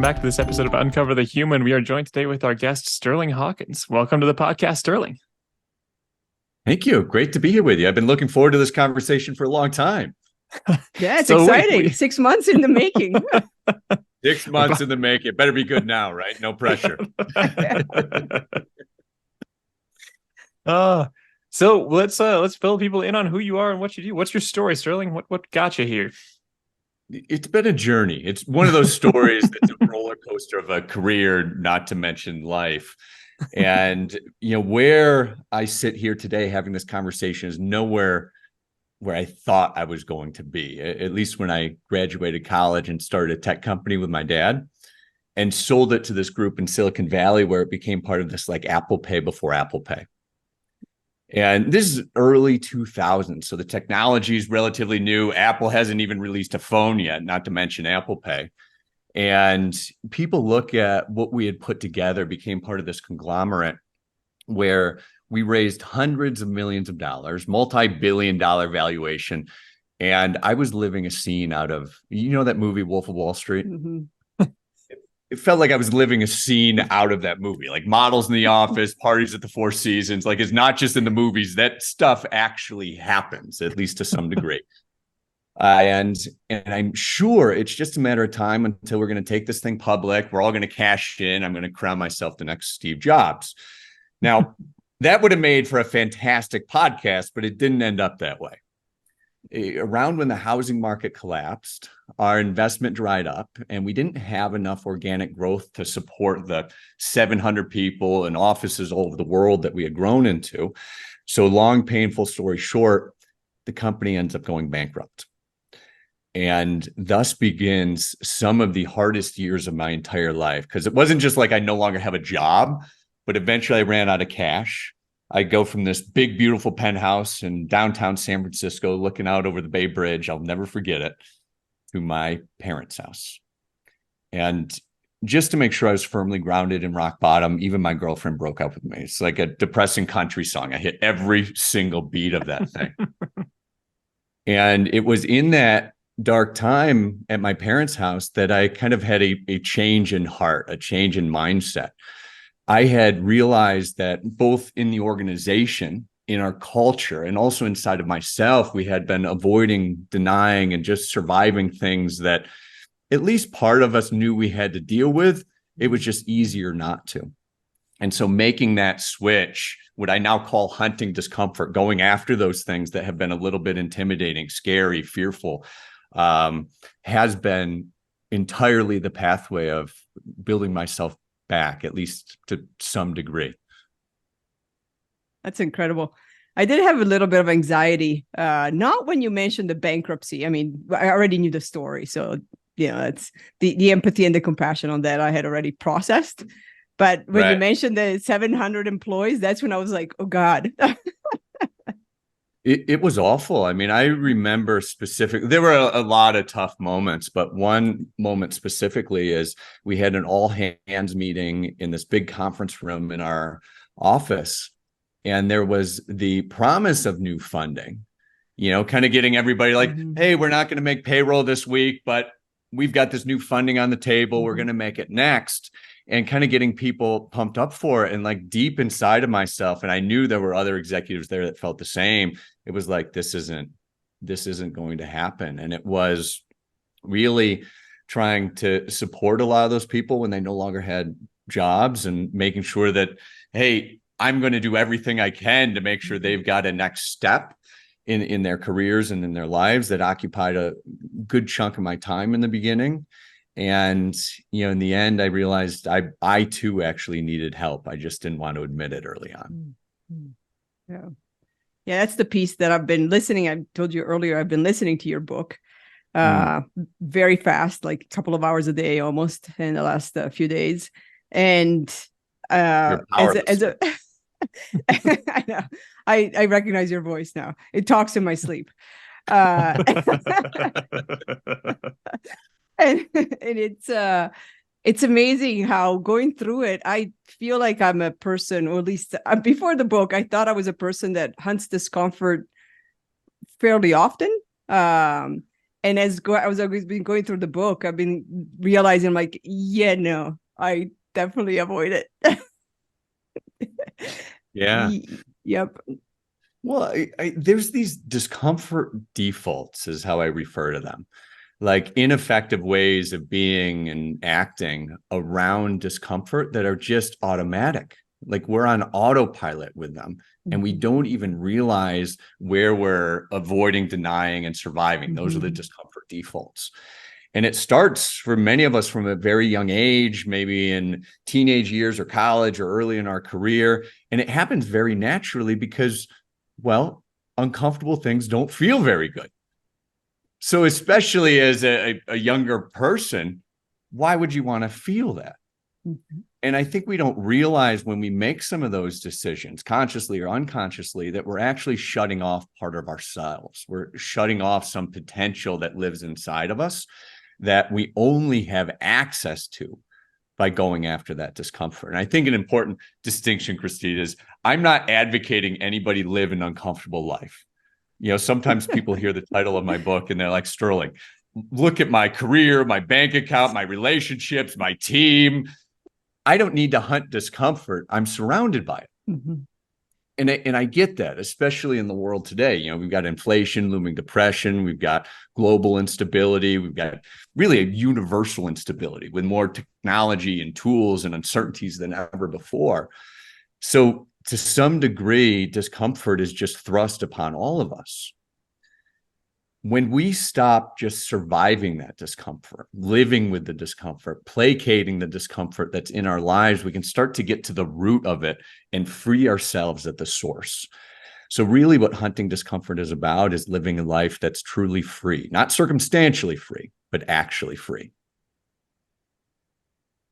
Back to this episode of Uncover the Human. We are joined today with our guest, Sterling Hawkins. Welcome to the podcast, Sterling. Thank you. Great to be here with you. I've been looking forward to this conversation for a long time. Yeah, it's exciting. 6 months in the making. 6 months in the making. It better be good now, right? No pressure. So let's fill people in on who you are and what you do. What's your story, Sterling? What got you here? It's been a journey. It's one of those stories that's a roller coaster of a career, not to mention life. And, where I sit here today having this conversation is nowhere where I thought I was going to be, at least when I graduated college and started a tech company with my dad and sold it to this group in Silicon Valley where it became part of this like Apple Pay before Apple Pay. And this is early 2000s. So the technology is relatively new. Apple hasn't even released a phone yet, not to mention Apple Pay. And people look at what we had put together, became part of this conglomerate where we raised hundreds of millions of dollars, multi-billion-dollar valuation. And I was living a scene out of, that movie Wolf of Wall Street? Mm-hmm. It felt like I was living a scene out of that movie, like models in the office, parties at the Four Seasons. Like, it's not just in the movies. That stuff actually happens, at least to some degree. And I'm sure it's just a matter of time until we're going to take this thing public. We're all going to cash in. I'm going to crown myself the next Steve Jobs. Now, that would have made for a fantastic podcast, but it didn't end up that way. Around when the housing market collapsed, our investment dried up and we didn't have enough organic growth to support the 700 people and offices all over the world that we had grown into. So long, painful story short, the company ends up going bankrupt. And thus begins some of the hardest years of my entire life, because it wasn't just like I no longer have a job, but eventually I ran out of cash. I go from this big, beautiful penthouse in downtown San Francisco, looking out over the Bay Bridge, I'll never forget it, to my parents' house. And just to make sure I was firmly grounded in rock bottom, even my girlfriend broke up with me. It's like a depressing country song. I hit every single beat of that thing. And it was in that dark time at my parents' house that I kind of had a change in heart, a change in mindset. I had realized that both in the organization, in our culture, and also inside of myself, we had been avoiding, denying, and just surviving things that at least part of us knew we had to deal with. It was just easier not to. And so making that switch, what I now call hunting discomfort, going after those things that have been a little bit intimidating, scary, fearful, has been entirely the pathway of building myself back, at least to some degree. That's incredible. I did have a little bit of anxiety, not when you mentioned the bankruptcy. I mean, I already knew the story. So, it's the empathy and the compassion on that I had already processed. But when you mentioned the 700 employees, that's when I was like, oh God. It was awful. I mean, I remember specifically, there were a lot of tough moments, but one moment specifically is we had an all hands meeting in this big conference room in our office. And there was the promise of new funding, kind of getting everybody like, hey, we're not going to make payroll this week, but we've got this new funding on the table. We're going to make it next. And kind of getting people pumped up for it. And like deep inside of myself, and I knew there were other executives there that felt the same. It was like, this isn't going to happen. And it was really trying to support a lot of those people when they no longer had jobs and making sure that, hey, I'm going to do everything I can to make sure they've got a next step in their careers and in their lives. That occupied a good chunk of my time in the beginning. And, in the end, I realized I too actually needed help. I just didn't want to admit it early on. Yeah. Yeah, that's the piece that I've been listening. I told you earlier, I've been listening to your book very fast, like a couple of hours a day almost in the last few days. And as a I know, I recognize your voice now. It talks in my sleep. And it's amazing how going through it, I feel like I'm a person, or at least before the book, I thought I was a person that hunts discomfort fairly often. And I was always been going through the book, I've been realizing like, yeah, no, I definitely avoid it. Yeah. Yep. Well, there's these discomfort defaults, is how I refer to them, like ineffective ways of being and acting around discomfort that are just automatic. Like we're on autopilot with them, and we don't even realize where we're avoiding, denying, and surviving. Those are the discomfort defaults. And it starts for many of us from a very young age, maybe in teenage years or college or early in our career. And it happens very naturally because, well, uncomfortable things don't feel very good. So especially as a younger person, why would you want to feel that? And I think we don't realize when we make some of those decisions, consciously or unconsciously, that we're actually shutting off part of ourselves. We're shutting off some potential that lives inside of us that we only have access to by going after that discomfort. And I think an important distinction, Christine, is I'm not advocating anybody live an uncomfortable life. You know, sometimes people hear the title of my book and they're like, Sterling, look at my career, my bank account, my relationships, my team. I don't need to hunt discomfort. I'm surrounded by it. And I get that, especially in the world today. You know, we've got inflation, looming depression, we've got global instability, we've got really a universal instability with more technology and tools and uncertainties than ever before. So to some degree, discomfort is just thrust upon all of us. When we stop just surviving that discomfort, living with the discomfort, placating the discomfort that's in our lives, we can start to get to the root of it and free ourselves at the source. So really what hunting discomfort is about is living a life that's truly free, not circumstantially free, but actually free.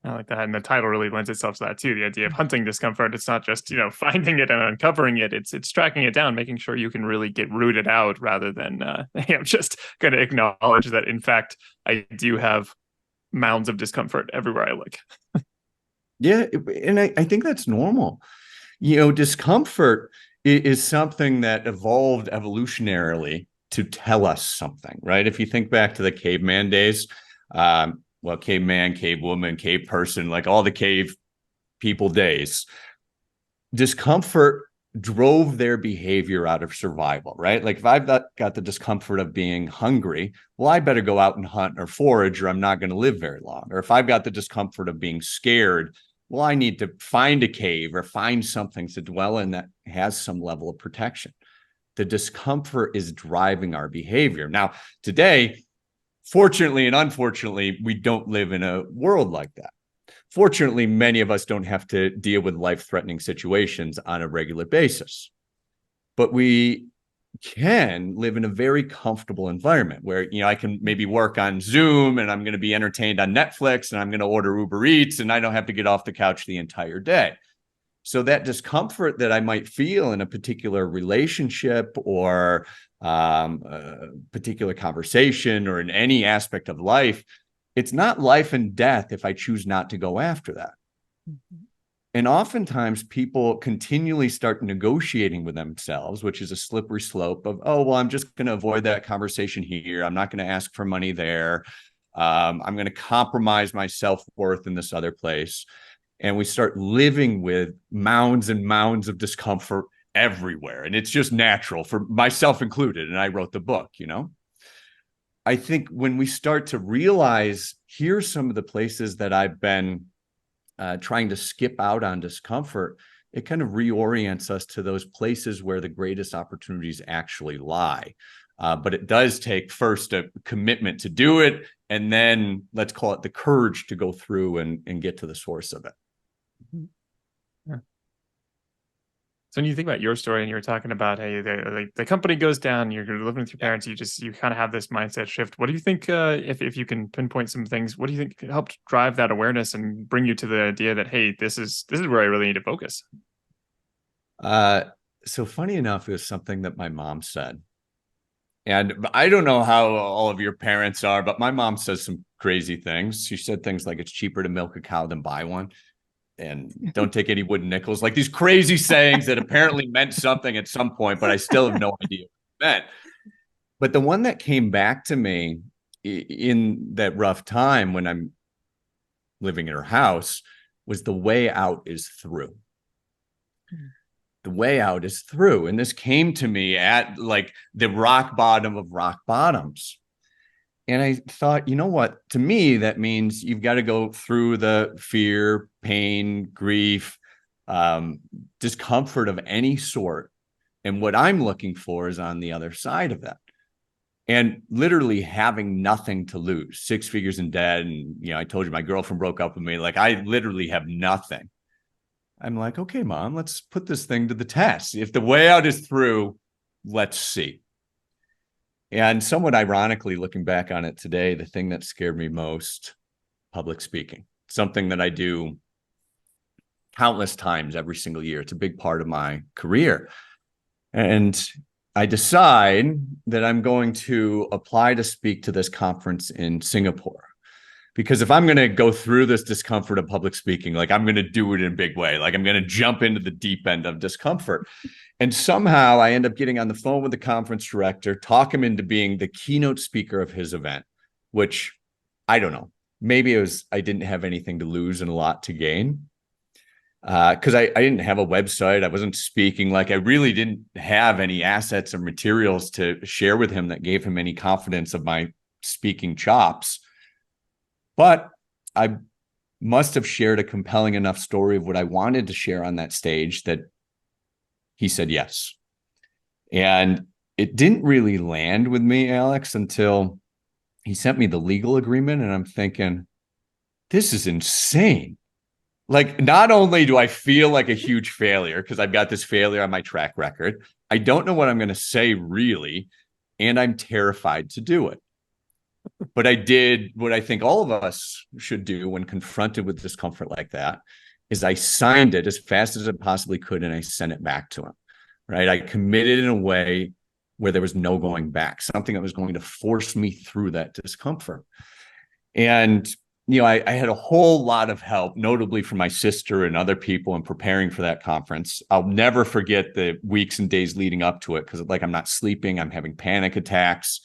I like that. And the title really lends itself to that too. The idea of hunting discomfort. It's not just, finding it and uncovering it. It's tracking it down, making sure you can really get rooted out rather than, I'm just going to acknowledge that, in fact, I do have mounds of discomfort everywhere I look. Yeah. And I think that's normal. Discomfort is something that evolved evolutionarily to tell us something, right? If you think back to the caveman days, caveman, cave woman, cave person, like all the cave people days, discomfort drove their behavior out of survival, right? Like if I've got the discomfort of being hungry, well, I better go out and hunt or forage or I'm not going to live very long. Or if I've got the discomfort of being scared, well, I need to find a cave or find something to dwell in that has some level of protection. The discomfort is driving our behavior. Now, today, fortunately and unfortunately, we don't live in a world like that. Fortunately, many of us don't have to deal with life-threatening situations on a regular basis. But we can live in a very comfortable environment where, I can maybe work on Zoom and I'm going to be entertained on Netflix and I'm going to order Uber Eats and I don't have to get off the couch the entire day. So that discomfort that I might feel in a particular relationship or a particular conversation or in any aspect of life, it's not life and death if I choose not to go after that. And oftentimes people continually start negotiating with themselves, which is a slippery slope of, oh, well, I'm just going to avoid that conversation here. I'm not going to ask for money there. I'm going to compromise my self-worth in this other place. And we start living with mounds and mounds of discomfort everywhere. And it's just natural for myself included. And I wrote the book, I think when we start to realize, here's some of the places that I've been trying to skip out on discomfort, it kind of reorients us to those places where the greatest opportunities actually lie. But it does take first a commitment to do it. And then let's call it the courage to go through and get to the source of it. Yeah. So when you think about your story and you were talking about, hey, the company goes down, you're living with your parents, you kind of have this mindset shift. What do you think, if you can pinpoint some things, what do you think helped drive that awareness and bring you to the idea that, hey, this is where I really need to focus? So funny enough, it was something that my mom said. And I don't know how all of your parents are, but my mom says some crazy things. She said things like it's cheaper to milk a cow than buy one. And don't take any wooden nickels, like these crazy sayings that apparently meant something at some point, but I still have no idea what it meant. But the one that came back to me in that rough time when I'm living in her house was the way out is through. The way out is through. And this came to me at like the rock bottom of rock bottoms. And I thought, you know what? To me, that means you've got to go through the fear, pain, grief, discomfort of any sort. And what I'm looking for is on the other side of that. And literally having nothing to lose, 6 figures in debt. And, you know, I told you my girlfriend broke up with me. Like, I literally have nothing. I'm like, okay, mom, let's put this thing to the test. If the way out is through, let's see. And somewhat ironically, looking back on it today, the thing that scared me most, public speaking, something that I do countless times every single year. It's a big part of my career. And I decide that I'm going to apply to speak to this conference in Singapore. Because if I'm going to go through this discomfort of public speaking, like I'm going to do it in a big way, like I'm going to jump into the deep end of discomfort. And somehow I end up getting on the phone with the conference director, talk him into being the keynote speaker of his event, which I don't know. Maybe it was, I didn't have anything to lose and a lot to gain. Because I didn't have a website. I wasn't speaking. Like I really didn't have any assets or materials to share with him that gave him any confidence of my speaking chops. But I must have shared a compelling enough story of what I wanted to share on that stage that he said yes. And it didn't really land with me, Alex, until he sent me the legal agreement. And I'm thinking, this is insane. Like, not only do I feel like a huge failure because I've got this failure on my track record, I don't know what I'm going to say really, and I'm terrified to do it. But I did what I think all of us should do when confronted with discomfort like that, is I signed it as fast as I possibly could, and I sent it back to him, right? I committed in a way where there was no going back, something that was going to force me through that discomfort. And you know, I had a whole lot of help, notably from my sister and other people in preparing for that conference. I'll never forget the weeks and days leading up to it because, like, I'm not sleeping. I'm having panic attacks.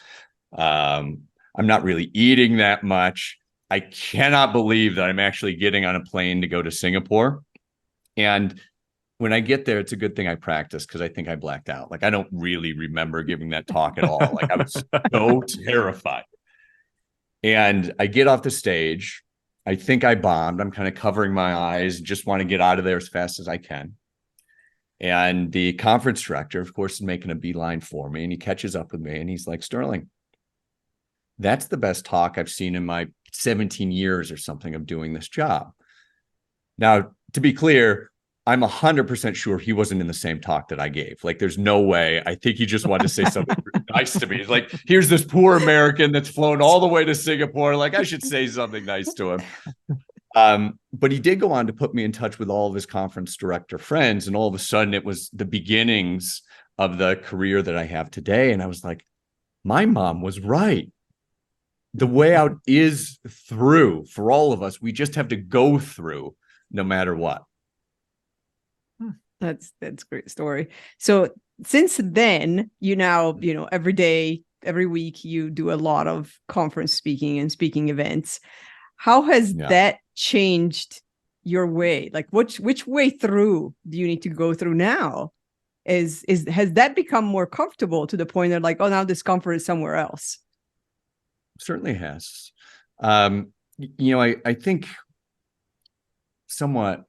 I'm not really eating that much. I cannot believe that I'm actually getting on a plane to go to Singapore. And when I get there, it's a good thing I practiced because I think I blacked out. Like, I don't really remember giving that talk at all. Like, I was so terrified. And I get off the stage. I think I bombed. I'm kind of covering my eyes, just want to get out of there as fast as I can. And the conference director, of course, is making a beeline for me. And he catches up with me and he's like, Sterling, that's the best talk I've seen in my 17 years or something of doing this job. Now, to be clear, I'm 100% sure he wasn't in the same talk that I gave. Like, there's no way. I think he just wanted to say something nice to me. It's like, here's this poor American that's flown all the way to Singapore. Like, I should say something nice to him. But he did go on to put me in touch with all of his conference director friends. And all of a sudden, it was the beginnings of the career that I have today. And I was like, my mom was right. The way out is through for all of us. We just have to go through no matter what. That's a great story. So since then, every day, every week, you do a lot of conference speaking and speaking events. How has that changed your way? Like, which way through do you need to go through now? Has that become more comfortable to the point that, like, oh, now discomfort is somewhere else? Certainly has. I think somewhat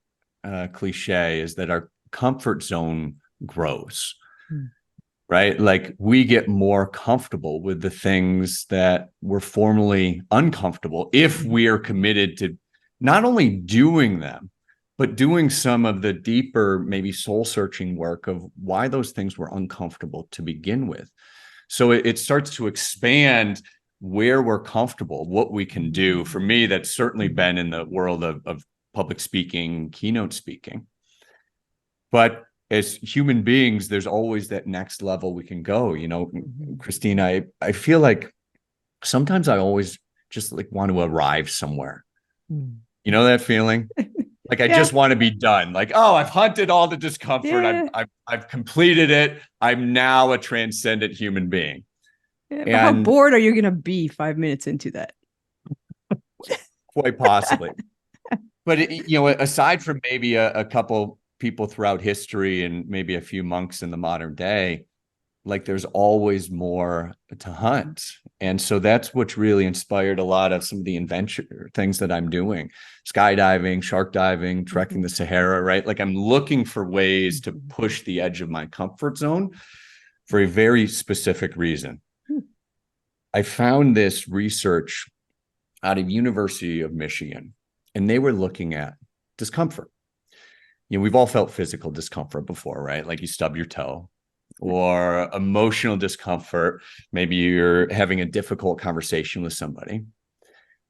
cliche is that our comfort zone grows, right? Like, we get more comfortable with the things that were formerly uncomfortable if we are committed to not only doing them, but doing some of the deeper, maybe soul-searching work of why those things were uncomfortable to begin with. So it starts to expand where we're comfortable, what we can do. For me, that's certainly been in the world of public speaking, keynote speaking. But as human beings, there's always that next level we can go. You know, Christine, I feel like sometimes I always just like want to arrive somewhere. You know that feeling? Like, I just want to be done. Like, oh, I've hunted all the discomfort. I've completed it. I'm now a transcendent human being. Yeah, but how And bored are you going to be 5 minutes into that? quite possibly. But aside from maybe a couple people throughout history and maybe a few monks in the modern day, like there's always more to hunt. And so that's what's really inspired a lot of some of the adventure things that I'm doing: skydiving, shark diving, trekking the Sahara, right? Like I'm looking for ways to push the edge of my comfort zone for a very specific reason. I found this research out of University of Michigan, and they were looking at discomfort. We've all felt physical discomfort before, right? Like you stub your toe, or emotional discomfort. Maybe you're having a difficult conversation with somebody.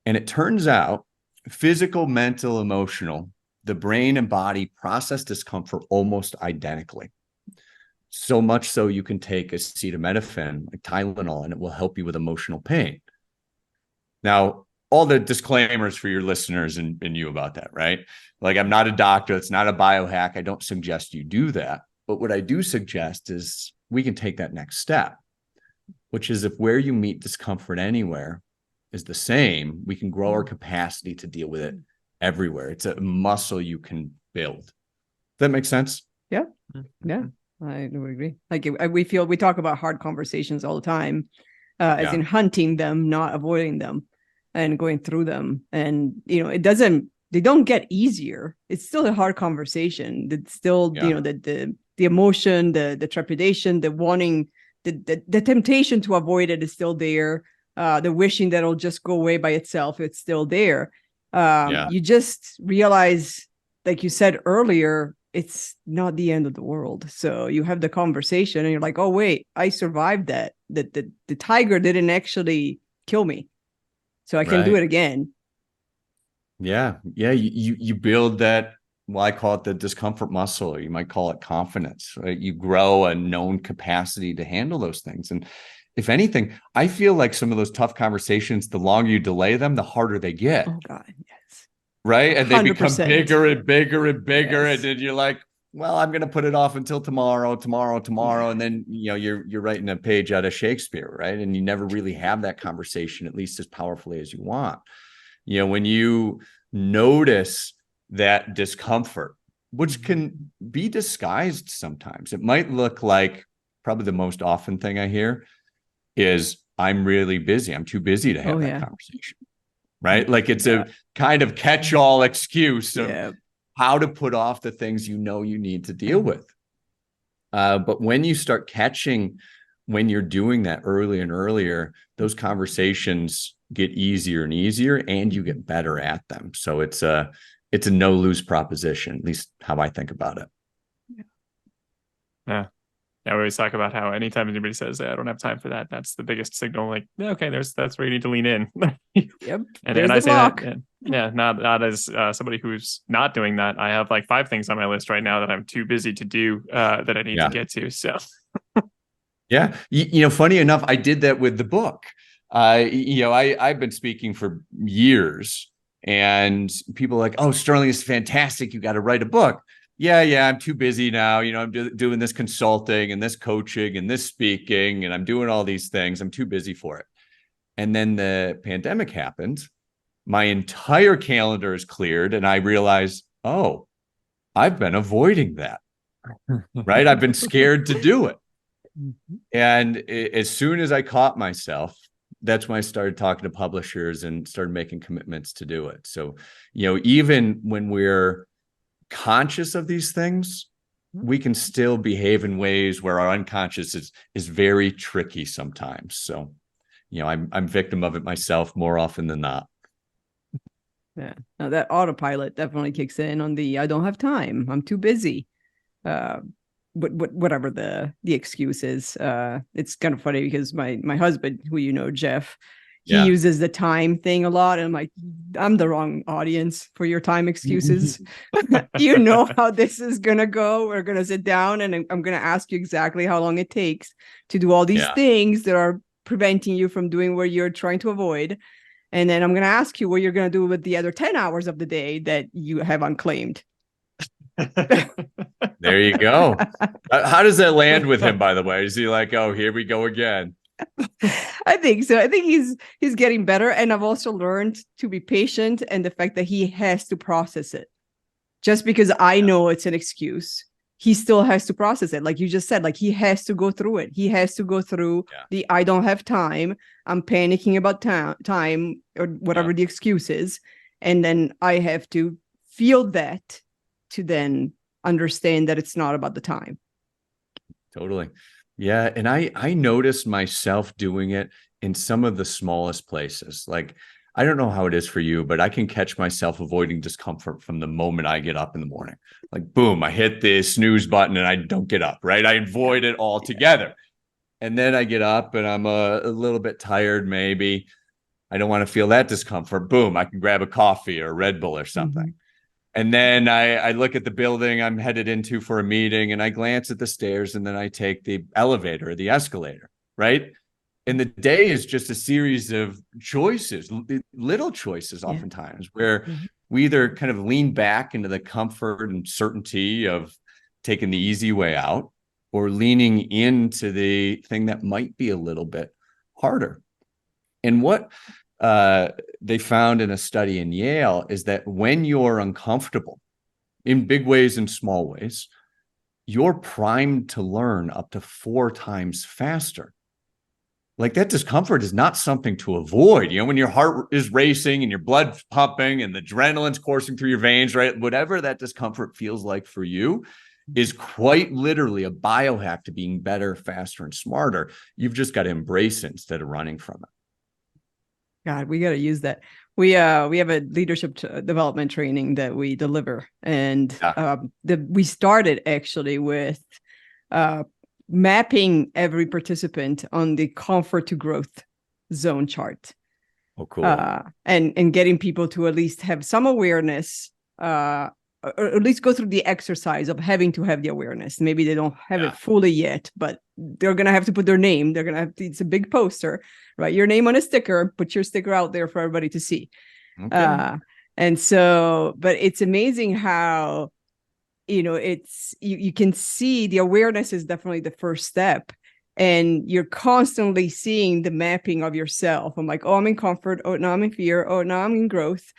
And it turns out physical, mental, emotional, the brain and body process discomfort almost identically. So much so you can take acetaminophen, like Tylenol, and it will help you with emotional pain. Now, all the disclaimers for your listeners and you about that, right? Like, I'm not a doctor. It's not a biohack. I don't suggest you do that. But what I do suggest is we can take that next step, which is if where you meet discomfort anywhere is the same, we can grow our capacity to deal with it everywhere. It's a muscle you can build. Does that make sense? Yeah. Yeah. I would agree. Like we talk about hard conversations all the time, as in hunting them, not avoiding them, and going through them. And they don't get easier. It's still a hard conversation. It's still, the emotion, the trepidation, the wanting, the temptation to avoid it is still there. The wishing that it'll just go away by itself, it's still there. You just realize, like you said earlier, it's not the end of the world. So you have the conversation and you're like, oh, wait, I survived that. The tiger didn't actually kill me. So I can do it again. Yeah. Yeah. You build that, well, I call it the discomfort muscle, or you might call it confidence, right? You grow a known capacity to handle those things. And if anything, I feel like some of those tough conversations, the longer you delay them, the harder they get. Oh God, yes. Right. And they 100%. become bigger and bigger and bigger. Yes. And then you're like, well, I'm going to put it off until tomorrow. Yeah. And then, you're writing a page out of Shakespeare, right? And you never really have that conversation, at least as powerfully as you want. When you notice that discomfort, which can be disguised sometimes, it might look like, probably the most often thing I hear is, I'm really busy. I'm too busy to have that conversation. Right? Like it's a kind of catch-all excuse of how to put off the things you need to deal with. But when you start catching, when you're doing that earlier and earlier, those conversations get easier and easier, and you get better at them. So it's a no-lose proposition, at least how I think about it. Yeah. Yeah, we always talk about how anytime anybody says, I don't have time for that, that's the biggest signal. Like, okay, that's where you need to lean in. Yep. And I say that, not as somebody who's not doing that. I have like 5 things on my list right now that I'm too busy to do, that I need to get to. So, yeah, funny enough, I did that with the book. I've been speaking for years, and people are like, oh, Sterling is fantastic. You got to write a book. Yeah, I'm too busy now. I'm doing this consulting and this coaching and this speaking, and I'm doing all these things. I'm too busy for it. And then the pandemic happened. My entire calendar is cleared, and I realized, oh, I've been avoiding that, right? I've been scared to do it. And as soon as I caught myself, that's when I started talking to publishers and started making commitments to do it. So, even when we're conscious of these things, we can still behave in ways where our unconscious is very tricky sometimes. So, I'm victim of it myself more often than not. Yeah. Now that autopilot definitely kicks in on the, I don't have time, I'm too busy. Whatever the excuse is. It's kind of funny because my husband, who Jeff, he uses the time thing a lot. And I'm like, I'm the wrong audience for your time excuses. You know how this is going to go. We're going to sit down and I'm going to ask you exactly how long it takes to do all these things that are preventing you from doing what you're trying to avoid. And then I'm going to ask you what you're going to do with the other 10 hours of the day that you have unclaimed. There you go. How does that land with him, by the way? Is he like, oh, here we go again? I think so. I think he's getting better. And I've also learned to be patient, and the fact that he has to process it. Just because I know it's an excuse, he still has to process it. Like you just said, like he has to go through it. He has to go through the I don't have time. I'm panicking about time or whatever the excuse is. And then I have to feel that to then understand that it's not about the time. Totally. Yeah. And I noticed myself doing it in some of the smallest places. Like, I don't know how it is for you, but I can catch myself avoiding discomfort from the moment I get up in the morning. Like, boom, I hit the snooze button and I don't get up, right? I avoid it altogether. And then I get up and I'm a little bit tired, maybe. I don't want to feel that discomfort. Boom, I can grab a coffee or a Red Bull or something. Mm-hmm. And then I look at the building I'm headed into for a meeting, and I glance at the stairs, and then I take the elevator or the escalator, right? And the day is just a series of choices, little choices oftentimes, where we either kind of lean back into the comfort and certainty of taking the easy way out, or leaning into the thing that might be a little bit harder. And what they found in a study in Yale is that when you're uncomfortable in big ways and small ways, you're primed to learn up to 4 times faster. Like, that discomfort is not something to avoid. You know, when your heart is racing and your blood's pumping and the adrenaline's coursing through your veins, right? Whatever that discomfort feels like for you is quite literally a biohack to being better, faster, and smarter. You've just got to embrace it instead of running from it. God, we got to use that. We have a leadership development training that we deliver, and we started actually with mapping every participant on the comfort to growth zone chart. Oh, cool. And getting people to at least have some awareness, or at least go through the exercise of having to have the awareness. Maybe they don't have it fully yet, but they're going to have to put their name. They're going to have to, it's a big poster, write your name on a sticker, put your sticker out there for everybody to see. Okay. And so, but it's amazing how, it's, you can see the awareness is definitely the first step. And you're constantly seeing the mapping of yourself. I'm like, oh, I'm in comfort. Oh, no, I'm in fear. Oh, no, I'm in growth.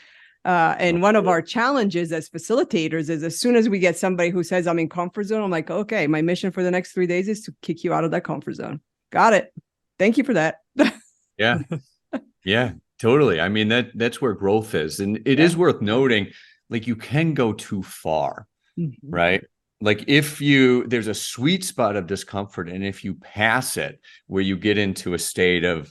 And one of our challenges as facilitators is, as soon as we get somebody who says I'm in comfort zone, I'm like, okay, my mission for the next 3 days is to kick you out of that comfort zone. Got it. Thank you for that. Yeah. Yeah, totally. I mean, that's where growth is. And it is worth noting, like, you can go too far, right? Like, there's a sweet spot of discomfort. And if you pass it, where you get into a state of,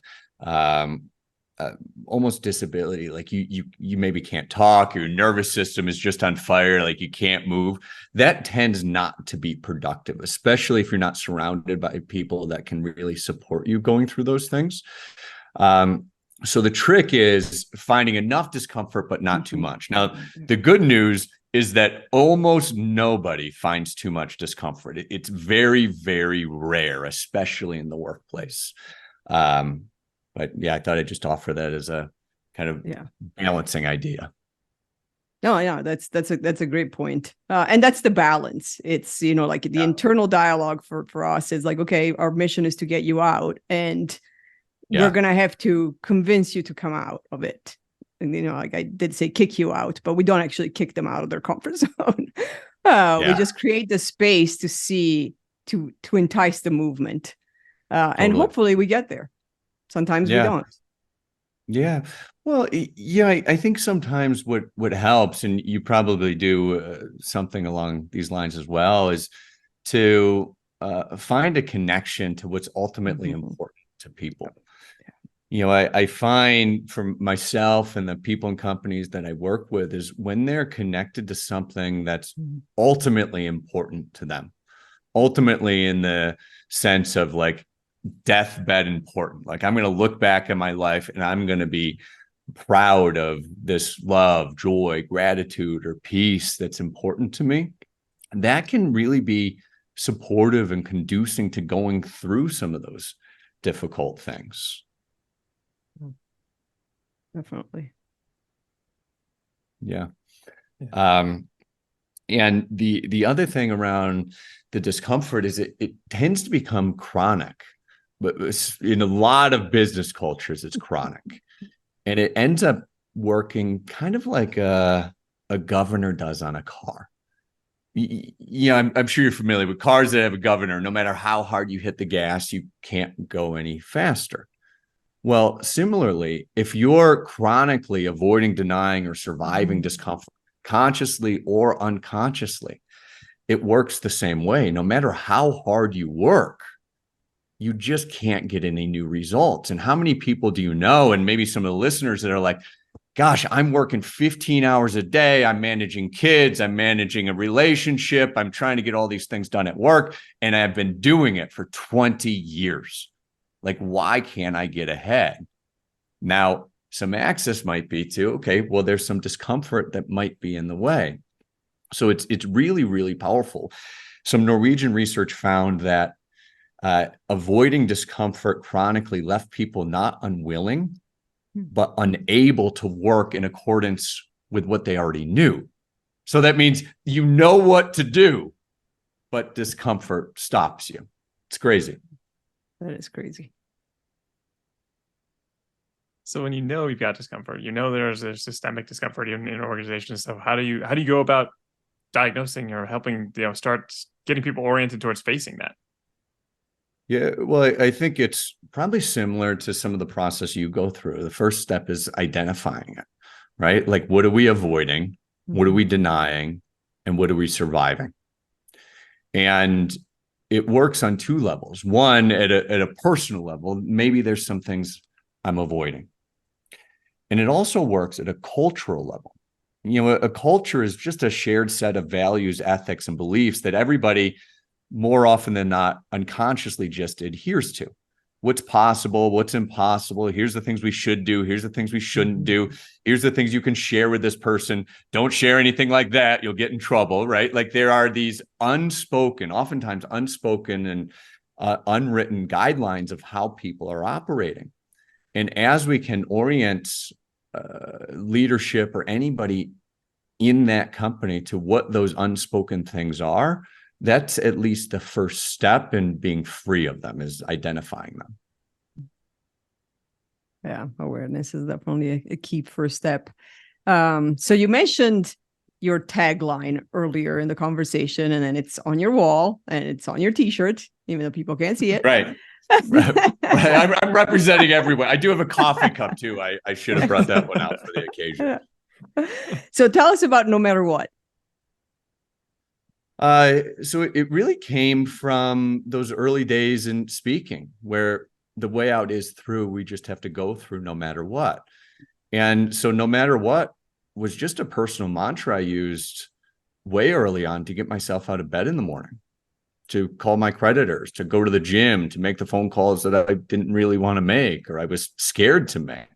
almost disability, like you maybe can't talk, your nervous system is just on fire, like you can't move, that tends not to be productive, especially if you're not surrounded by people that can really support you going through those things. So the trick is finding enough discomfort, but not too much. Now, the good news is that almost nobody finds too much discomfort. It's very, very rare, especially in the workplace. But yeah, I thought I'd just offer that as a kind of balancing idea. No, yeah, that's a great point. And that's the balance. It's, like the internal dialogue for us is like, okay, our mission is to get you out, and we're going to have to convince you to come out of it. And, like I did say, kick you out, but we don't actually kick them out of their comfort zone. We just create the space to entice the movement. And hopefully we get there. Sometimes we don't. Yeah. Well, I think sometimes what helps, and you probably do something along these lines as well, is to find a connection to what's ultimately important to people. I find for myself and the people and companies that I work with is when they're connected to something that's ultimately important to them, ultimately in the sense of like deathbed important. Like, I'm going to look back at my life and I'm going to be proud of this love, joy, gratitude, or peace that's important to me. That can really be supportive and conducing to going through some of those difficult things. Definitely. Yeah. And the other thing around the discomfort is it tends to become chronic but in a lot of business cultures, it's chronic. And it ends up working kind of like a governor does on a car. I'm sure you're familiar with cars that have a governor. No matter how hard you hit the gas, you can't go any faster. Well, similarly, if you're chronically avoiding, denying, or surviving discomfort, consciously or unconsciously, it works the same way. No matter how hard you work, you just can't get any new results. And how many people do you know? And maybe some of the listeners that are like, gosh, I'm working 15 hours a day. I'm managing kids. I'm managing a relationship. I'm trying to get all these things done at work. And I've been doing it for 20 years. Like, why can't I get ahead? Now, some access might be to, okay, well, there's some discomfort that might be in the way. So it's really, really powerful. Some Norwegian research found that avoiding discomfort chronically left people not unwilling, but unable to work in accordance with what they already knew. So that means you know what to do, but discomfort stops you. It's crazy. That is crazy. So when you know you've got discomfort, you know there's a systemic discomfort in an organization. So how do you go about diagnosing or helping, start getting people oriented towards facing that? Yeah, well, I think it's probably similar to some of the process you go through. The first step is identifying it, right? Like, what are we avoiding? What are we denying? And what are we surviving? And it works on two levels. One, at a personal level, maybe there's some things I'm avoiding. And it also works at a cultural level. A culture is just a shared set of values, ethics, and beliefs that everybody, more often than not, unconsciously just adheres to. What's possible, what's impossible. Here's the things we should do. Here's the things we shouldn't do. Here's the things you can share with this person. Don't share anything like that. You'll get in trouble, right? Like, there are these oftentimes unspoken and unwritten guidelines of how people are operating. And as we can orient leadership or anybody in that company to what those unspoken things are, that's at least the first step in being free of them, is identifying them. Yeah, awareness is definitely a key first step. So you mentioned your tagline earlier in the conversation, and then it's on your wall and it's on your t-shirt, even though people can't see it. Right. I'm representing everyone. I do have a coffee cup too. I should have brought that one out for the occasion. So tell us about No Matter What. So it really came from those early days in speaking, where the way out is through. We just have to go through no matter what. And so no matter what was just a personal mantra I used way early on to get myself out of bed in the morning, to call my creditors, to go to the gym, to make the phone calls that I didn't really want to make, or I was scared to make.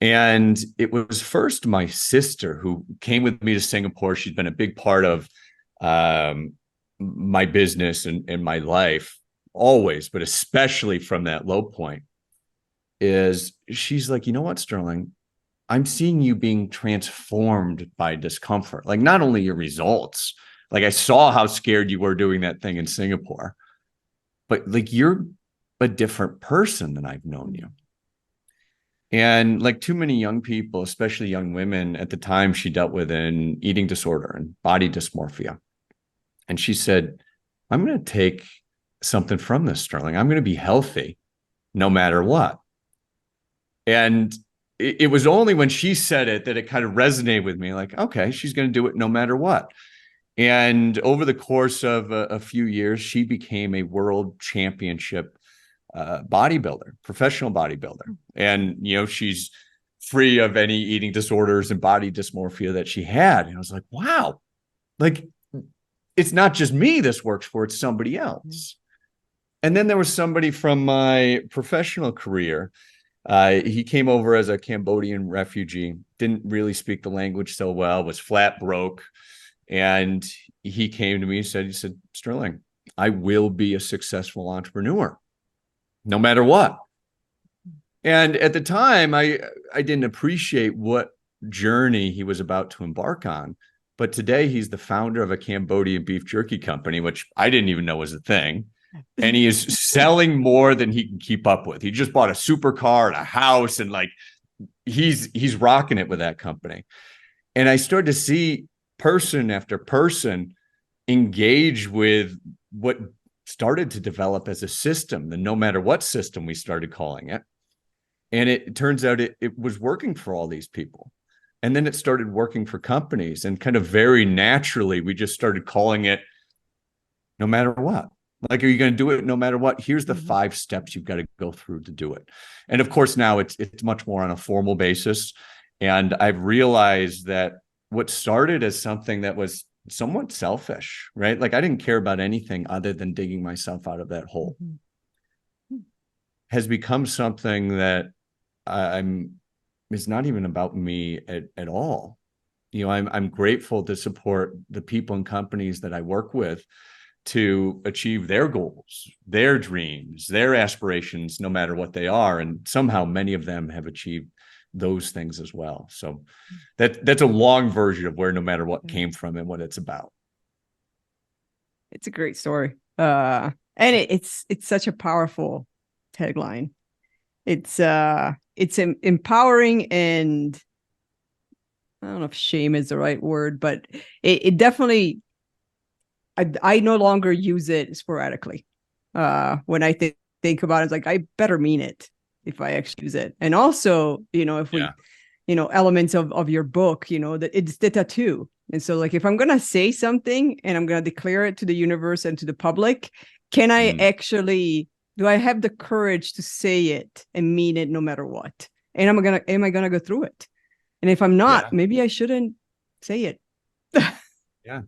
And it was first my sister who came with me to Singapore. She's been a big part of my business and my life always, but especially from that low point. She's like, you know what, Sterling, I'm seeing you being transformed by discomfort. Like, not only your results, like I saw how scared you were doing that thing in Singapore, but like, you're a different person than I've known you. And like too many young people, especially young women at the time, she dealt with an eating disorder and body dysmorphia. And she said, I'm going to take something from this, Sterling. I'm going to be healthy no matter what. And it was only when she said it that it kind of resonated with me, like, okay, she's going to do it no matter what. And over the course of a few years, she became a world championship bodybuilder, professional bodybuilder. And, she's free of any eating disorders and body dysmorphia that she had. And I was like, wow, like, it's not just me this works for, it's somebody else. And then there was somebody from my professional career. He came over as a Cambodian refugee, didn't really speak the language so well, was flat broke. And he came to me and he said, Sterling, I will be a successful entrepreneur no matter what. And at the time, I didn't appreciate what journey he was about to embark on. But today he's the founder of a Cambodian beef jerky company, which I didn't even know was a thing. and he is selling more than he can keep up with. He just bought a supercar and a house, and like he's rocking it with that company. And I started to see person after person engage with what started to develop as a system, the no matter what system we started calling it. And it turns out it was working for all these people. And then it started working for companies, and kind of very naturally, we just started calling it no matter what. Like, are you going to do it no matter what? Here's the 5 steps you've got to go through to do it. And of course, now it's much more on a formal basis. And I've realized that what started as something that was somewhat selfish, right? Like I didn't care about anything other than digging myself out of that hole, has become something that it's not even about me at all. You know, I'm grateful to support the people and companies that I work with to achieve their goals, their dreams, their aspirations, no matter what they are. And somehow many of them have achieved those things as well. So that's a long version of where no matter what came from and what it's about. It's a great story. And it's such a powerful tagline. It's empowering, and I don't know if shame is the right word, but it definitely, I no longer use it sporadically. When I think about it, it's like, I better mean it if I actually use it. And also, if we, elements of your book, that it's the tattoo. And so like, if I'm going to say something and I'm going to declare it to the universe and to the public, can I actually, do I have the courage to say it and mean it no matter what? And am I going to go through it? And if I'm not, maybe I shouldn't say it. Yeah,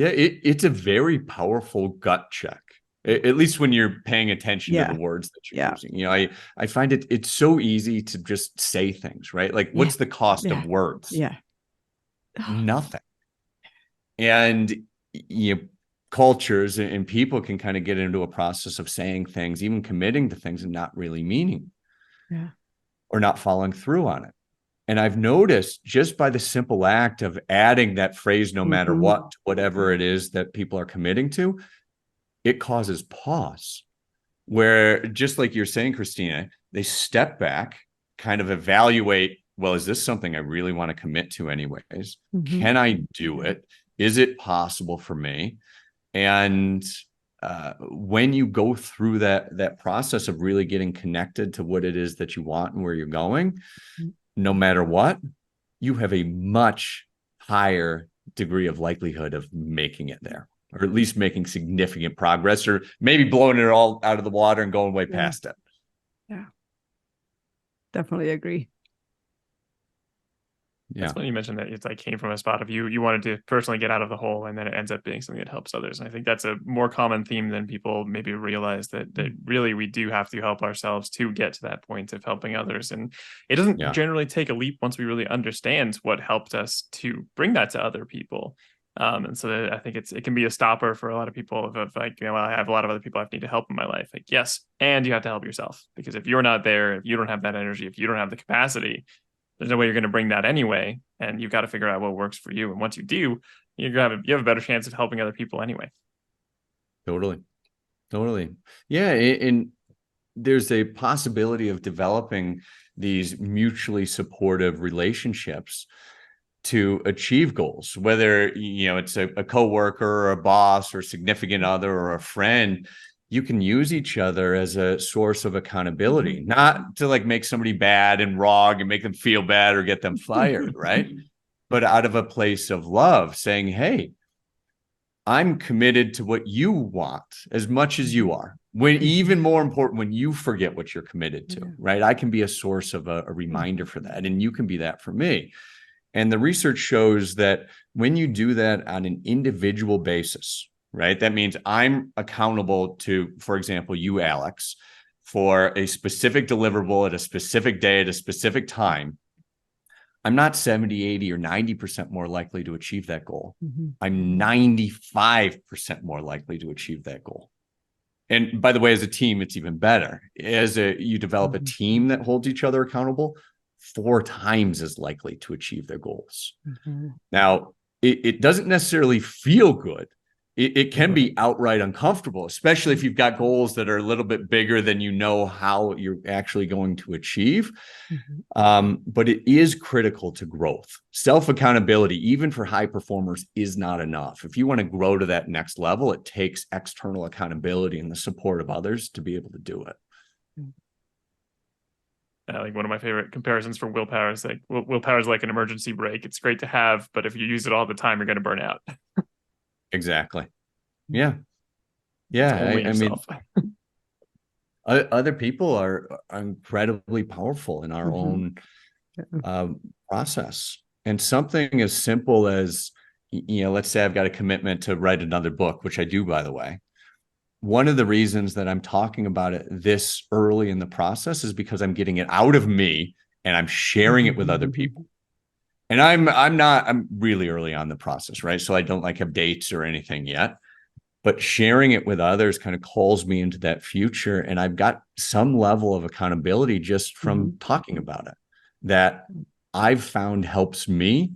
it's a very powerful gut check, at least when you're paying attention to the words that you're using. You know, I find it's so easy to just say things, right? Like, what's the cost of words? Nothing. And cultures and people can kind of get into a process of saying things, even committing to things, and not really meaning or not following through on it. And I've noticed, just by the simple act of adding that phrase, no matter what, whatever it is that people are committing to, it causes pause, where, just like you're saying, Christina, they step back, kind of evaluate, well, is this something I really want to commit to anyways? Can I do it? Is it possible for me? And when you go through that process of really getting connected to what it is that you want and where you're going, no matter what, you have a much higher degree of likelihood of making it there, or at least making significant progress, or maybe blowing it all out of the water and going way past it. Yeah, definitely agree. That's when you mentioned that it's like came from a spot of you wanted to personally get out of the hole, and then it ends up being something that helps others. And I think that's a more common theme than people maybe realize, that really we do have to help ourselves to get to that point of helping others. And it doesn't generally take a leap once we really understand what helped us to bring that to other people. And so I think it can be a stopper for a lot of people of like, well, I have a lot of other people I need to help in my life. Like, yes, and you have to help yourself, because if you're not there, if you don't have that energy, if you don't have the capacity, there's no way you're going to bring that anyway. And you've got to figure out what works for you. And once you do, you have a better chance of helping other people anyway. Totally. Yeah. And there's a possibility of developing these mutually supportive relationships to achieve goals, whether, it's a coworker or a boss or significant other or a friend. You can use each other as a source of accountability, not to like make somebody bad and wrong and make them feel bad or get them fired, right? But out of a place of love, saying, hey, I'm committed to what you want as much as you are. When even more important, when you forget what you're committed to, right? I can be a source of a reminder for that, and you can be that for me. And the research shows that when you do that on an individual basis, right? That means I'm accountable to, for example, you, Alex, for a specific deliverable at a specific day at a specific time. I'm not 70, 80, or 90% more likely to achieve that goal. I'm 95% more likely to achieve that goal. And by the way, as a team, it's even better. You develop a team that holds each other accountable, 4 times as likely to achieve their goals. Now, it doesn't necessarily feel good it can be outright uncomfortable, especially if you've got goals that are a little bit bigger than you know how you're actually going to achieve. But it is critical to growth. Self-accountability, even for high performers, is not enough. If you want to grow to that next level, it takes external accountability and the support of others to be able to do it. Like one of my favorite comparisons for willpower is like willpower is like an emergency brake. It's great to have, but if you use it all the time, you're going to burn out. Exactly. Yeah. Yeah. Only yourself. mean, other people are incredibly powerful in our own process. And something as simple as, let's say I've got a commitment to write another book, which I do, by the way. One of the reasons that I'm talking about it this early in the process is because I'm getting it out of me and I'm sharing it with other people. And I'm really early on the process, right? So I don't have dates or anything yet, but sharing it with others kind of calls me into that future. And I've got some level of accountability just from talking about it that I've found helps me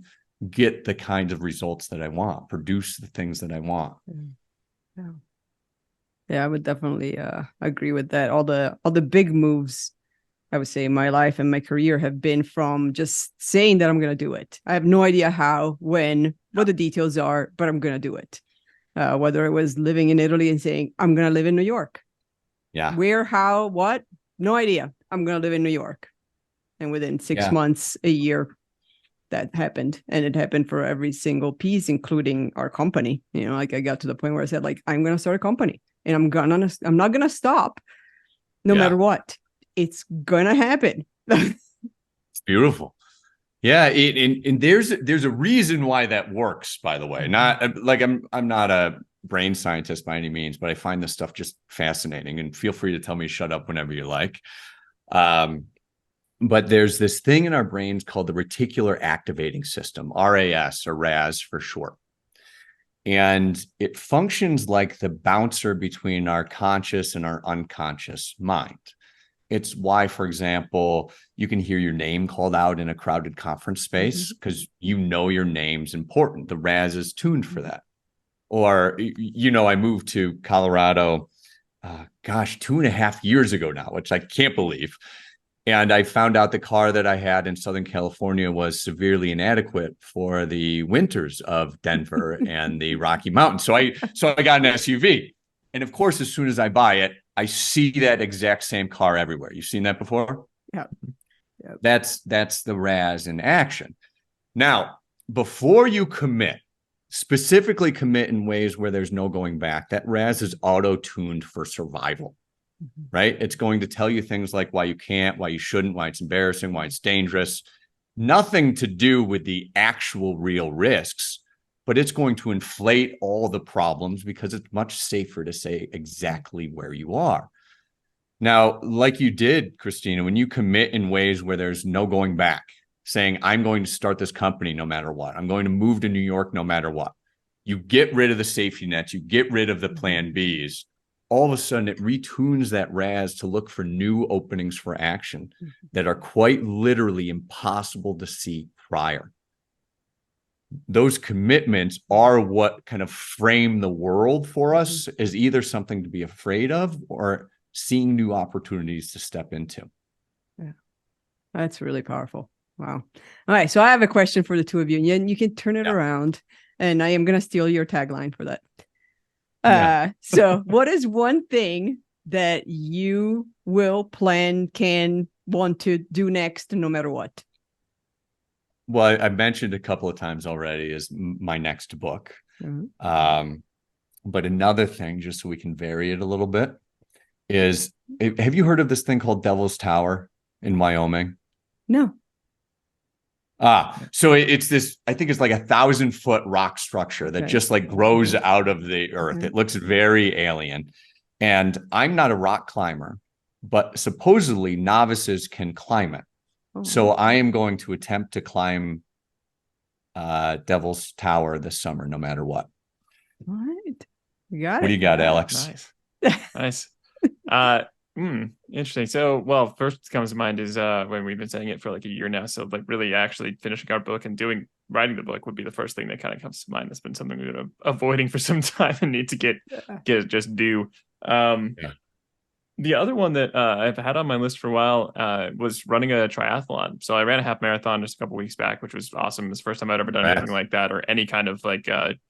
get the kinds of results that I want, produce the things that I want. Yeah, I would definitely agree with that. All the big moves, I would say, in my life and my career have been from just saying that I'm going to do it. I have no idea how, when, what the details are, but I'm going to do it. Whether it was living in Italy and saying, I'm going to live in New York. Yeah. Where, how, what? No idea. I'm going to live in New York. And within 6 months, a year, that happened. And it happened for every single piece, including our company. I got to the point where I said, I'm going to start a company. And I'm not gonna stop, no matter what. It's gonna happen. It's beautiful. Yeah, and there's a reason why that works. By the way, not I'm not a brain scientist by any means, but I find this stuff just fascinating. And feel free to tell me shut up whenever you like. But there's this thing in our brains called the reticular activating system, RAS or RAS for short. And it functions like the bouncer between our conscious and our unconscious mind. It's why, for example, you can hear your name called out in a crowded conference space because your name's important. The RAS is tuned for that. Or, I moved to Colorado, 2.5 years ago now, which I can't believe. And I found out the car that I had in Southern California was severely inadequate for the winters of Denver and the Rocky Mountains. So I got an SUV. And of course, as soon as I buy it, I see that exact same car everywhere. You've seen that before? Yeah. That's the RAS in action. Now, before you commit, specifically commit in ways where there's no going back, that RAS is auto-tuned for survival. Right? It's going to tell you things like why you can't, why you shouldn't, why it's embarrassing, why it's dangerous. Nothing to do with the actual real risks, but it's going to inflate all the problems because it's much safer to say exactly where you are. Now, like you did, Christina, when you commit in ways where there's no going back, saying, I'm going to start this company no matter what, I'm going to move to New York no matter what, you get rid of the safety nets, you get rid of the plan Bs. All of a sudden it retunes that RAS to look for new openings for action that are quite literally impossible to see prior. Those commitments are what kind of frame the world for us as either something to be afraid of or seeing new opportunities to step into. Yeah, that's really powerful. Wow. All right. So I have a question for the two of you, and you can turn it around, and I am going to steal your tagline for that. So what is one thing that you will plan, want to do next, no matter what? Well, I mentioned a couple of times already is my next book. But another thing, just so we can vary it a little bit, is have you heard of this thing called Devil's Tower in Wyoming? No. So it's this, I think it's like 1,000-foot rock structure that just grows out of the earth. It looks very alien. And I'm not a rock climber, but supposedly novices can climb it. So I am going to attempt to climb Devil's Tower this summer, no matter what. All right. You got it. What do you got, Alex? Nice. Interesting. So, first comes to mind is when we've been saying it for like a year now. So really actually finishing our book and doing writing the book would be the first thing that kind of comes to mind. That's been something we've been avoiding for some time and need to get just do. Yeah. The other one that I've had on my list for a while was running a triathlon. So I ran a half marathon just a couple weeks back, which was awesome. It's the first time I'd ever done anything like that or any kind of like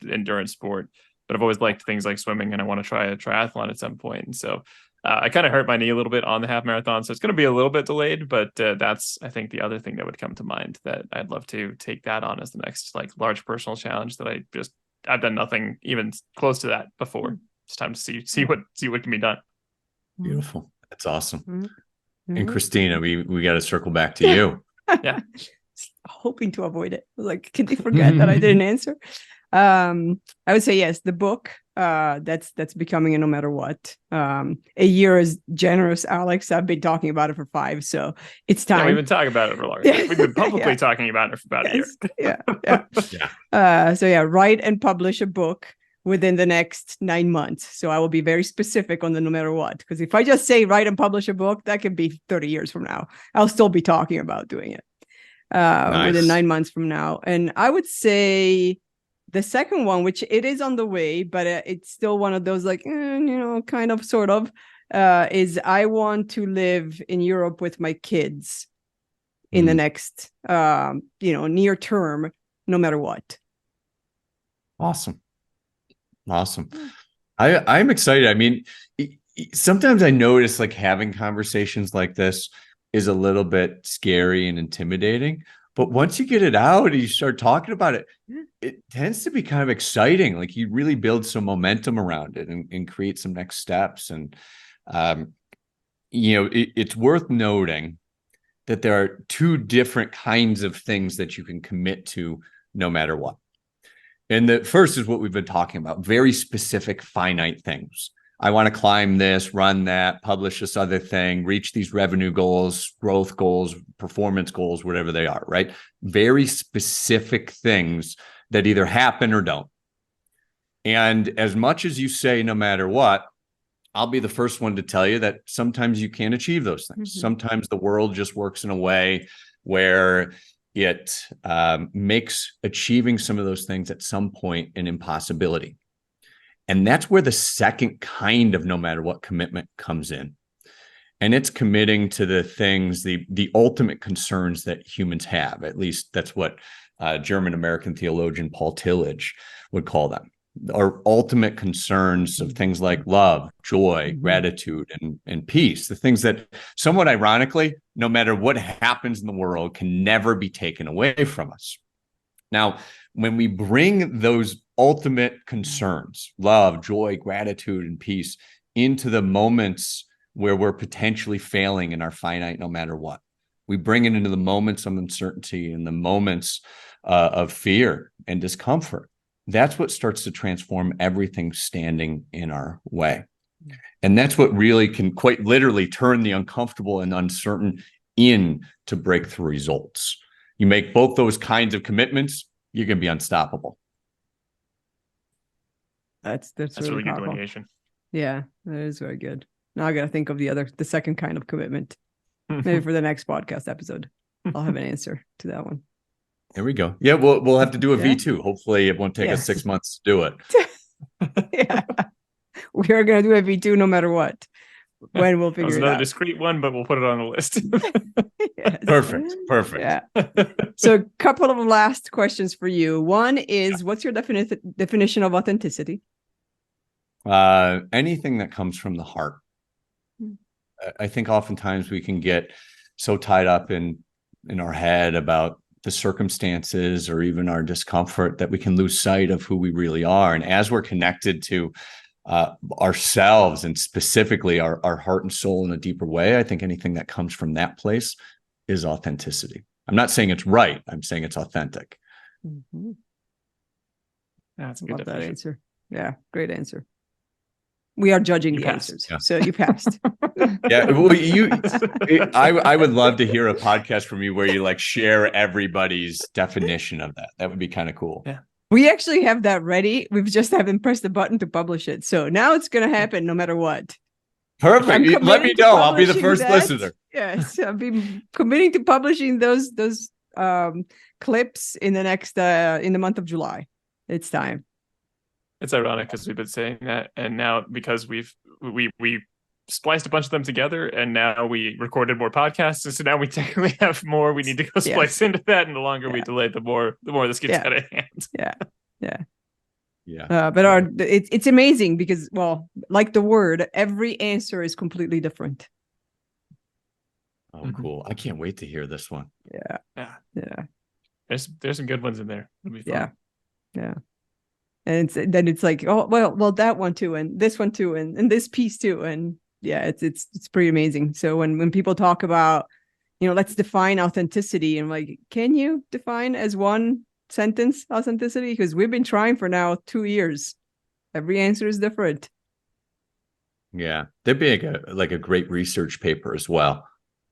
endurance sport. But I've always liked things like swimming, and I want to try a triathlon at some point. And so I kind of hurt my knee a little bit on the half marathon, so it's going to be a little bit delayed. But that's, I think, the other thing that would come to mind, that I'd love to take that on as the next like large personal challenge that I've done nothing even close to that before. It's time to see what can be done. Beautiful. That's awesome. Mm-hmm. And Christina, we got to circle back to you. Yeah. Hoping to avoid it. Like, can they forget that I didn't answer? I would say yes, the book. That's becoming a no matter what. A year is generous, Alex. I've been talking about it for 5, so it's time. Yeah, we've been talking about it for longer. We've been publicly talking about it for about a year. Yeah. So yeah, write and publish a book within the next 9 months. So I will be very specific on the no matter what, because if I just say write and publish a book, that could be 30 years from now. I'll still be talking about doing it within 9 months from now. And I would say the second one, which it is on the way, but it's still one of those like, kind of, sort of, is I want to live in Europe with my kids in the next, near term, no matter what. Awesome. I'm excited. I mean, sometimes I notice like having conversations like this is a little bit scary and intimidating, but once you get it out and you start talking about it, it tends to be kind of exciting. Like you really build some momentum around it and create some next steps. And, it's worth noting that there are 2 different kinds of things that you can commit to no matter what. And the first is what we've been talking about, very specific, finite things. I want to climb this, run that, publish this other thing, reach these revenue goals, growth goals, performance goals, whatever they are, right? Very specific things that either happen or don't. And as much as you say, no matter what, I'll be the first one to tell you that sometimes you can't achieve those things. Mm-hmm. Sometimes the world just works in a way where it makes achieving some of those things at some point an impossibility. And that's where the second kind of no matter what commitment comes in. And it's committing to the things, the ultimate concerns that humans have. At least that's what German-American theologian Paul Tillich would call them. Our ultimate concerns of things like love, joy, gratitude, and peace. The things that, somewhat ironically, no matter what happens in the world, can never be taken away from us. Now, when we bring those ultimate concerns, love, joy, gratitude, and peace, into the moments where we're potentially failing in our finite no matter what, we bring it into the moments of uncertainty and the moments of fear and discomfort. That's what starts to transform everything standing in our way. And that's what really can quite literally turn the uncomfortable and uncertain into breakthrough results. You make both those kinds of commitments, you can be unstoppable. That's really good delineation. Yeah, that is very good. Now I got to think of the second kind of commitment. Maybe for the next podcast episode, I'll have an answer to that one. There we go. Yeah, we'll have to do a V2. Hopefully it won't take us 6 months to do it. Yeah. We are going to do a V2 no matter what. When we'll figure it out. Another discrete one, but we'll put it on the list. Yes. Perfect. Yeah. So a couple of last questions for you. One is, what's your definition of authenticity? Anything that comes from the heart. I think oftentimes we can get so tied up in our head about the circumstances or even our discomfort that we can lose sight of who we really are. And as we're connected to ourselves and specifically our heart and soul in a deeper way, I think anything that comes from that place is authenticity. I'm not saying it's right. I'm saying it's authentic. Mm-hmm. That's a good that answer. Yeah, great answer. We are judging the answers, so you passed. Yeah, well, I would love to hear a podcast from you where you like share everybody's definition of that. That would be kind of cool. Yeah. We actually have that ready. We've just haven't pressed the button to publish it. So now it's going to happen no matter what. Perfect. Let me know. I'll be the first listener. Yes, I've been committing to publishing those clips in the next in the month of July. It's time. It's ironic because we've been saying that, and now because we spliced a bunch of them together, and now we recorded more podcasts, and so now we technically have more we need to go splice into that, and the longer we delay, the more this gets out of hand. But it's amazing because, well, like the word, every answer is completely different. Oh, cool. I can't wait to hear this one. Yeah. There's some good ones in there. It'll be fun. Yeah. And then it's like, oh, well, that one too, and this one too, and this piece too. And yeah, it's pretty amazing. So when people talk about, let's define authenticity, and like, can you define as one sentence authenticity? Because we've been trying for now 2 years. Every answer is different. Yeah. There'd be like a great research paper as well.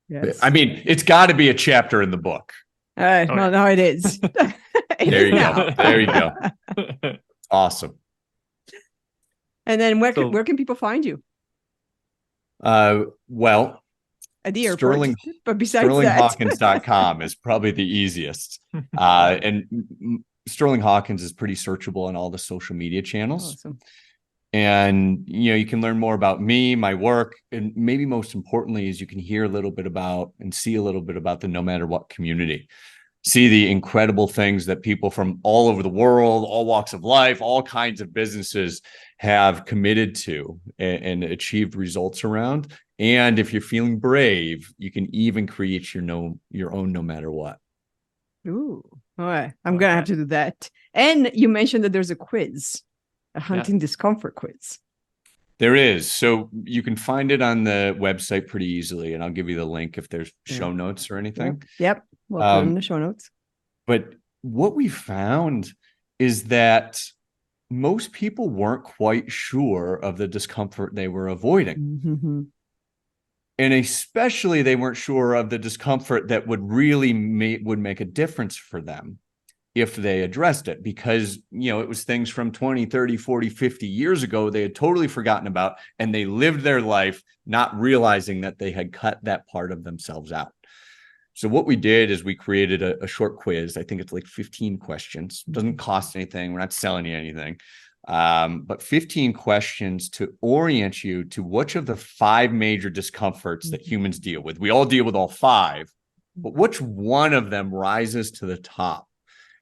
Yes. I mean, it's got to be a chapter in the book. Well, no, it is. There you go. There you go. Awesome. And then where can people find you? Well, at the airport. But besides SterlingHawkins.com is probably the easiest. And Sterling Hawkins is pretty searchable on all the social media channels. Awesome. And, you can learn more about me, my work, and maybe most importantly is you can hear a little bit about and see a little bit about the No Matter What community. See the incredible things that people from all over the world, all walks of life, all kinds of businesses have committed to and achieved results around. And if you're feeling brave, you can even create your own No Matter What. Ooh, all right. I'm going to have to do that. And you mentioned that there's a quiz, a Hunting Discomfort quiz. There is. So you can find it on the website pretty easily. And I'll give you the link if there's show notes or anything. Yep. We'll put them in the show notes. But what we found is that most people weren't quite sure of the discomfort they were avoiding. Mm-hmm. And especially they weren't sure of the discomfort that would really make a difference for them if they addressed it, because, it was things from 20, 30, 40, 50 years ago they had totally forgotten about, and they lived their life not realizing that they had cut that part of themselves out. So what we did is we created a short quiz. I think it's like 15 questions. It doesn't cost anything. We're not selling you anything. But 15 questions to orient you to which of the 5 major discomforts that humans deal with. We all deal with all 5, but which one of them rises to the top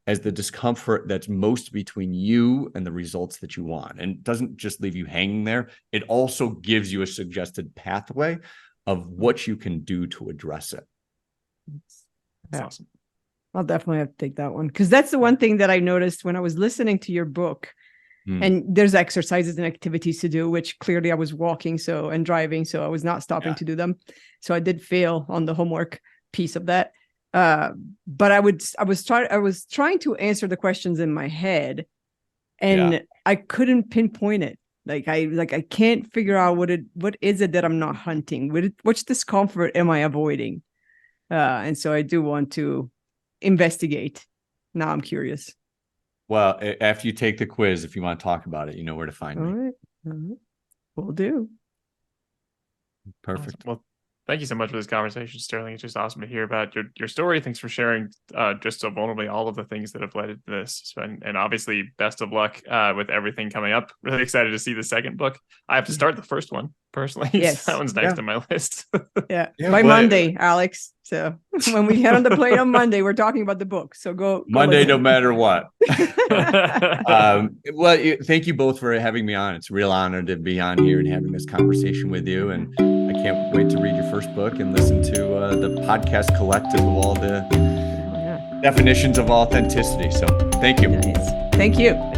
as the discomfort that's most between you and the results that you want? And it doesn't just leave you hanging there. It also gives you a suggested pathway of what you can do to address it. That's awesome. I'll definitely have to take that one, because that's the one thing that I noticed when I was listening to your book. And there's exercises and activities to do, which clearly I was walking and driving, so I was not stopping to do them. So I did fail on the homework piece of that. But I was trying to answer the questions in my head, and I couldn't pinpoint it. I can't figure out what is it that I'm not hunting? Which discomfort am I avoiding? And so I do want to investigate. Now I'm curious. Well, after you take the quiz, if you want to talk about it, you know where to find me. All right. Will do. Perfect. Awesome. Well, thank you so much for this conversation, Sterling. It's just awesome to hear about your story. Thanks for sharing just so vulnerably all of the things that have led to this. And obviously, best of luck with everything coming up. Really excited to see the second book. I have to start the first one personally. Yes. That one's next on my list. By Monday, Alex. So when we get on the plane on Monday, we're talking about the book. So go Monday, listen. No matter what. Well, thank you both for having me on. It's a real honor to be on here and having this conversation with you. And I can't wait to read your first book and listen to the podcast collective of all the definitions of authenticity. So thank you. Nice. Thank you.